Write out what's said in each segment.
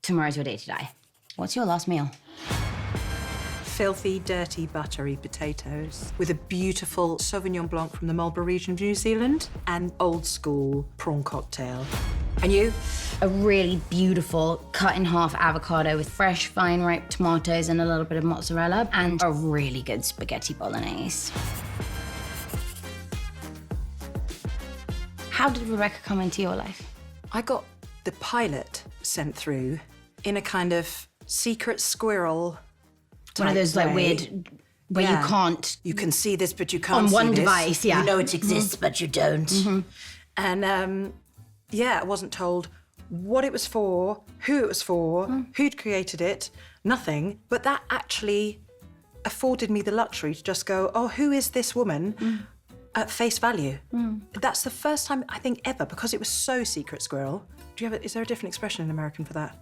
tomorrow's your day to die. What's your last meal? Filthy, dirty, buttery potatoes with a beautiful Sauvignon Blanc from the Marlborough region of New Zealand and old school prawn cocktail. And you? A really beautiful cut in half avocado with fresh, fine ripe tomatoes and a little bit of mozzarella and a really good spaghetti bolognese. How did Rebecca come into your life? I got the pilot sent through in a kind of secret squirrel One of those like way. weird, where Yeah. you can't. You can see this, but you can't On see one this. device, yeah. You know it exists, but you don't. And yeah, I wasn't told what it was for, who it was for, who'd created it, nothing. But that actually afforded me the luxury to just go, oh, who is this woman at face value? That's the first time, I think, ever, because it was so secret squirrel. Is there a different expression in American for that?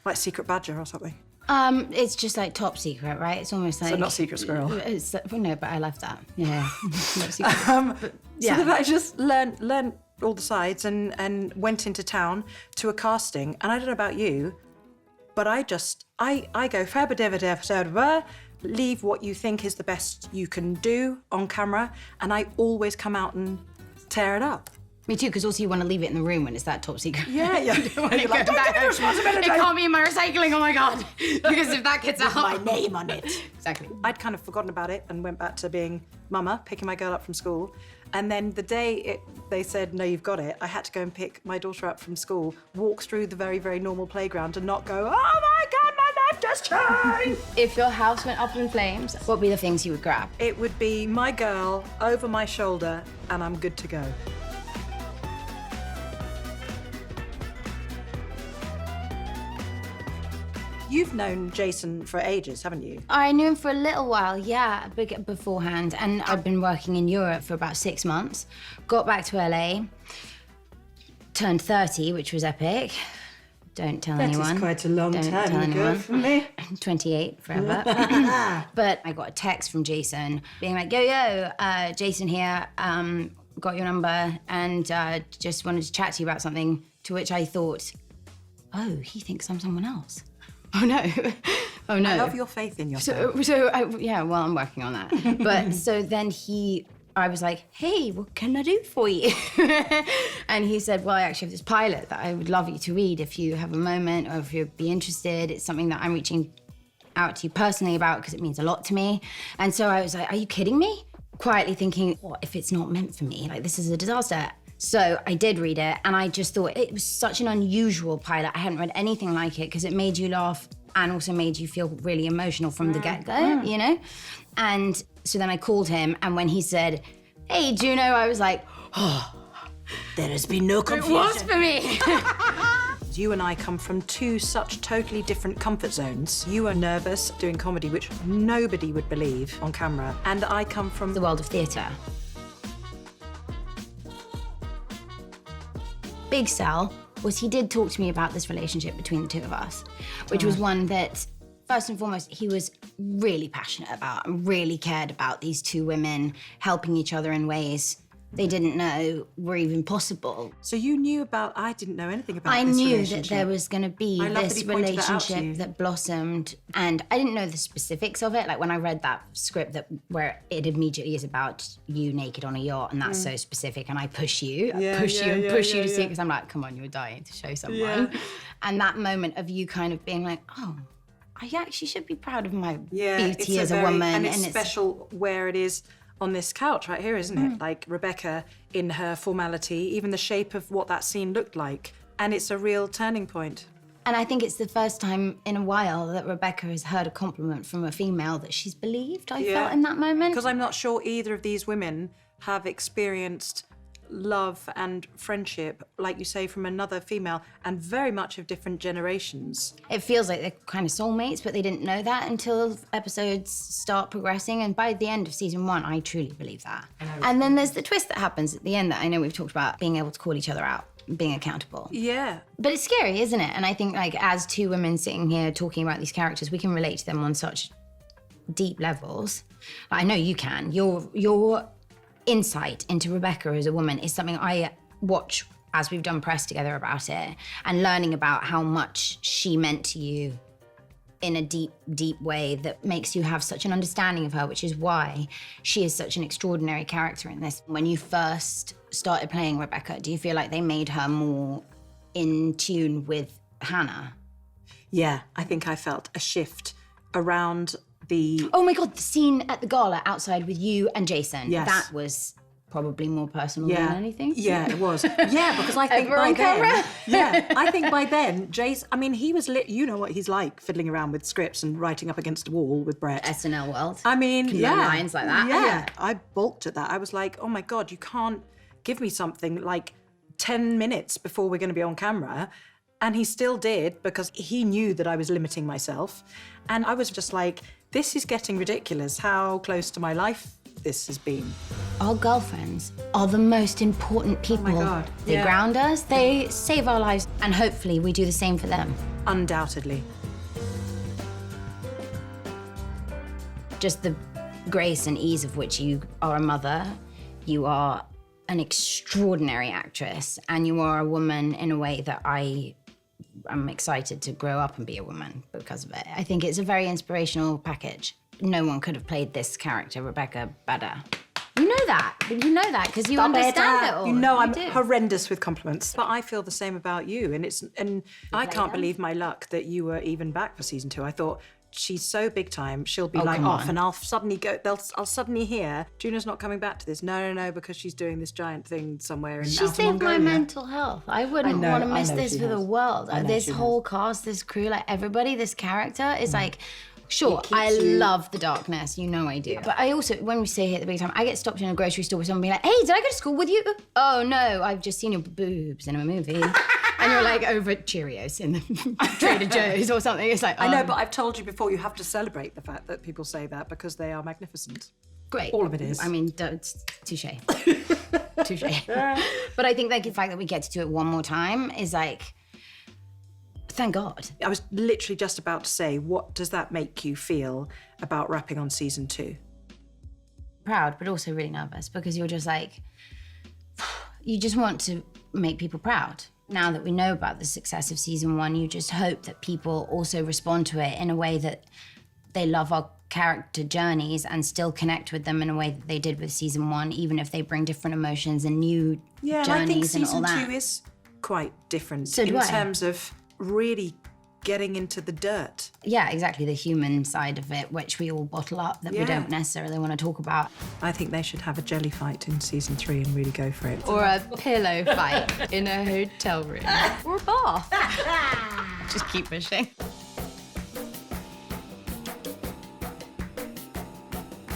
Like secret badger or something? It's just like top secret, right? It's almost like... So not secret squirrel. Well, no, but I love that. Yeah. Not secret. But, So then I just learned all the sides and went into town to a casting. And I don't know about you, but I go, "Fabadeva, leave what you think is the best you can do on camera, and I always come out and tear it up. Me too, because also you want to leave it in the room when it's that top secret. Yeah. Don't give me responsibility. It can't be in my recycling, oh my God. Because if that gets out... My name on it. Exactly. I'd kind of forgotten about it and went back to being mama, picking my girl up from school. And then the day they said, no, you've got it, I had to go and pick my daughter up from school, walk through the very, very normal playground and not go, oh my God, my life just changed. If your house went up in flames, what would be the things you would grab? It would be my girl over my shoulder and I'm good to go. You've known Jason for ages, haven't you? I knew him for a little while, yeah, beforehand. And I've been working in Europe for about 6 months. Got back to LA, turned 30, which was epic. Don't tell anyone. That is quite a long Don't time tell ago anyone. for me. 28 forever. But I got a text from Jason being like, yo, Jason here, got your number and just wanted to chat to you about something, to which I thought, oh, he thinks I'm someone else. Oh no, oh no. I love your faith in yourself. Yeah, well, I'm working on that. But so then I was like, hey, what can I do for you? And he said, well, I actually have this pilot that I would love you to read if you have a moment or if you'd be interested. It's something that I'm reaching out to you personally about because it means a lot to me. And so I was like, are you kidding me? Quietly thinking, what if it's not meant for me? Like, this is a disaster. So I did read it, and I just thought it was such an unusual pilot. I hadn't read anything like it because it made you laugh and also made you feel really emotional from the get-go, you know? And so then I called him, and when he said, hey, Juno, I was like, oh, There has been no confusion. it was for me. You and I come from two such totally different comfort zones. You are nervous doing comedy, which nobody would believe on camera, and I come from The world of theatre. Big sell was he did talk to me about this relationship between the two of us, which was one that, first and foremost, he was really passionate about and really cared about these two women helping each other in ways they didn't know were even possible. So you knew about, I didn't know anything about I this knew relationship. that there was going to be I love that this he pointed that out to you. relationship that blossomed, and I didn't know the specifics of it. Like when I read that script where it immediately is about you naked on a yacht, and that's so specific, and I push you, I push you to see it, because I'm like, come on, you're dying to show someone. Yeah. And that moment of you kind of being like, oh, I actually should be proud of my it's beauty as a woman. And it's special where it is on this couch right here, isn't it? Like Rebecca in her formality, even the shape of what that scene looked like. And it's a real turning point. And I think it's the first time in a while that Rebecca has heard a compliment from a female that she's believed, I felt in that moment. Because I'm not sure either of these women have experienced love and friendship, like you say, from another female, and very much of different generations. It feels like they're kind of soulmates, but they didn't know that until episodes start progressing. And by the end of season 1, I truly believe that. And then there's the twist that happens at the end that I know we've talked about, being able to call each other out, being accountable. Yeah. But it's scary, isn't it? And I think, like, as two women sitting here talking about these characters, we can relate to them on such deep levels. I know you can. Your insight into Rebecca as a woman is something I watch as we've done press together about it and learning about how much she meant to you in a deep, deep way that makes you have such an understanding of her, which is why she is such an extraordinary character in this. When you first started playing Rebecca, do you feel like they made her more in tune with Hannah? Yeah, I think I felt a shift around the... Oh my God, the scene at the gala outside with you and Jason. Yes. That was probably more personal than anything. Yeah, it was. Yeah, because I think by then... I think by then, Jason, I mean, he was you know what he's like, fiddling around with scripts and writing up against a wall with Brett. SNL world. I mean, lines like that. Yeah, I balked at that. I was like, oh my God, you can't give me something like 10 minutes before we're going to be on camera. And he still did, because he knew that I was limiting myself. And I was just like, this is getting ridiculous, how close to my life this has been. Our girlfriends are the most important people. Oh my God. They ground us, they save our lives, and hopefully we do the same for them. Undoubtedly. Just the grace and ease of which you are a mother, you are an extraordinary actress, and you are a woman in a way that I'm excited to grow up and be a woman because of it. I think it's a very inspirational package. No one could have played this character, Rebecca, better. You know that, because you understand it all. You know I'm horrendous with compliments. But I feel the same about you, and I can't believe my luck that you were even back for season 2. I thought, she's so big time, she'll be like off, and I'll suddenly hear, Juno's not coming back to this. No, because she's doing this giant thing somewhere in She saved my mental health. I wouldn't want to miss this for the world. This whole cast, this crew, like everybody, this character is like, sure, I love the darkness, you know I do. Yeah. But I also, when we say here at the big time, I get stopped in a grocery store with someone being like, hey, did I go to school with you? Oh no, I've just seen your boobs in a movie. And you're like over at Cheerios in the Trader Joe's or something. It's like, I know, but I've told you before, you have to celebrate the fact that people say that because they are magnificent. Great. All of it is. I mean, touche. Touche. But I think like the fact that we get to do it one more time is like, thank God. I was literally just about to say, what does that make you feel about wrapping on season 2? Proud, but also really nervous, because you're just like, you just want to make people proud. Now that we know about the success of season 1, you just hope that people also respond to it in a way that they love our character journeys and still connect with them in a way that they did with season 1, even if they bring different emotions and new journeys and all that. Yeah, I think season 2 is quite different in terms of really getting into the dirt. Yeah, exactly, the human side of it, which we all bottle up, that we don't necessarily want to talk about. I think they should have a jelly fight in season 3 and really go for it. Or a pillow fight in a hotel room. Or a bath. Just keep pushing.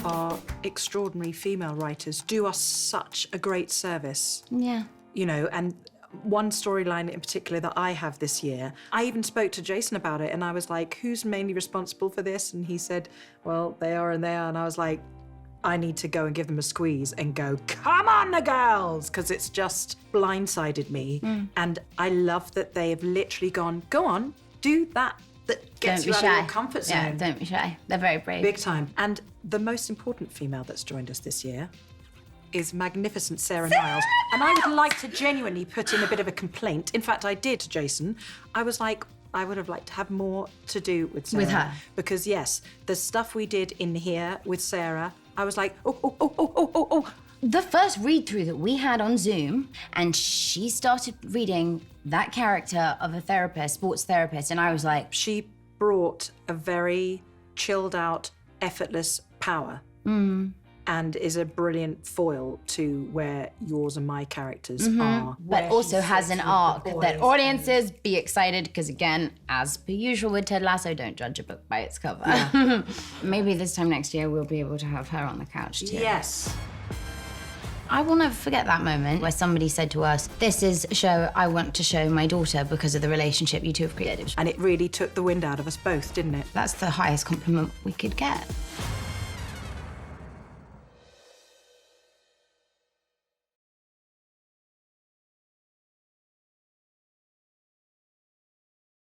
Our extraordinary female writers do us such a great service. Yeah. You know, and one storyline in particular that I have this year, I even spoke to Jason about it, and I was like, who's mainly responsible for this? And he said, well, they are and they are. And I was like, I need to go and give them a squeeze and go, come on, the girls, because it's just blindsided me. And I love that they have literally gone, go on, do that gets you out of your comfort zone. Yeah, don't be shy. They're very brave. Big time. And the most important female that's joined us this year is magnificent Sarah Niles. And I would like to genuinely put in a bit of a complaint. In fact, I did to Jason. I was like, I would have liked to have more to do with Sarah. With her. Because yes, the stuff we did in here with Sarah, I was like, oh. The first read through that we had on Zoom, and she started reading that character of a therapist, sports therapist, and I was like, she brought a very chilled out, effortless power. And is a brilliant foil to where yours and my characters are. But also has an arc that audiences be excited, because again, as per usual with Ted Lasso, don't judge a book by its cover. Yeah. Maybe this time next year we'll be able to have her on the couch too. Yes. I will never forget that moment where somebody said to us, this is a show I want to show my daughter because of the relationship you two have created. And it really took the wind out of us both, didn't it? That's the highest compliment we could get.